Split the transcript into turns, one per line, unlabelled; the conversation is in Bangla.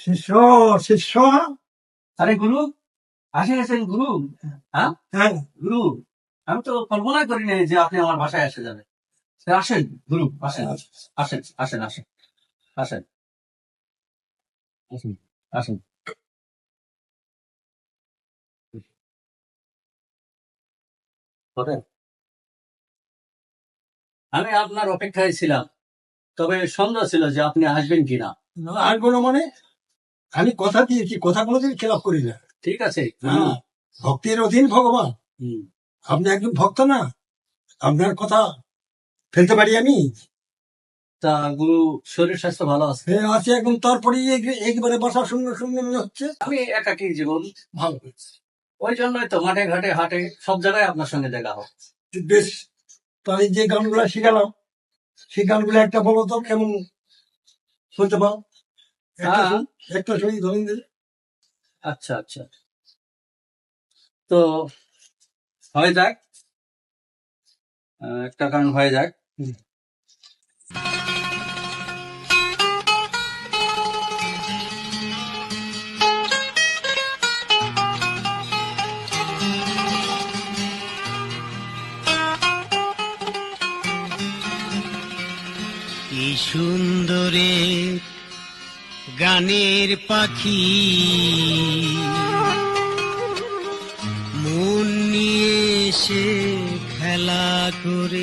শিষ্য শিষ্য
আরে গুরু, আসে গেছেন গুরু। হ্যাঁ
হ্যাঁ
গুরু, আমি তো কল্পনা করি নাই যে আপনি আমার বাসায় এসে যাবেন। তা আসেন গুরু, আসেন আসেন আসেন আসেন আসেন আসেন আসেন। বলেন। আমি আপনার অপেক্ষায় ছিলাম, তবে সন্দেহ ছিল যে আপনি আসবেন কিনা।
আর কোনো মানে আমি কথা দিয়েছি, কথা কোনোদিন খেলাপ করি না।
ঠিক আছে গুরু।
হ্যাঁ, ভক্তির অধীন ভগবান।
হুম।
আপনি একজন ভক্ত না, আপনার কথা ফেলতে পারি আমি?
তা গুরু, শরীর স্বাস্থ্য ভালো আছে?
হ্যাঁ আছে, এখন তারপরে একবারে বাসা শূন্য শূন্য মনে হচ্ছে।
আমি একাকী জীবন,
ভালো হয়েছে,
ওই জন্যই তো মাঠে ঘাটে হাটে সব জায়গায় আপনার সঙ্গে দেখা হোক।
বেশ। তাহলে যে গানগুলা শিখালাম, সেই গানগুলো একটা বলো তো, কেমন শুনতে পাও? একটা
হ্যাঁ।
একটা শুনি, ধরুন দিলে।
আচ্ছা আচ্ছা, তো হয়ে যাক, একটা গান হয়ে যাক।
কি সুন্দরে গানের পাখি মন নিয়ে এসে খেলা করে।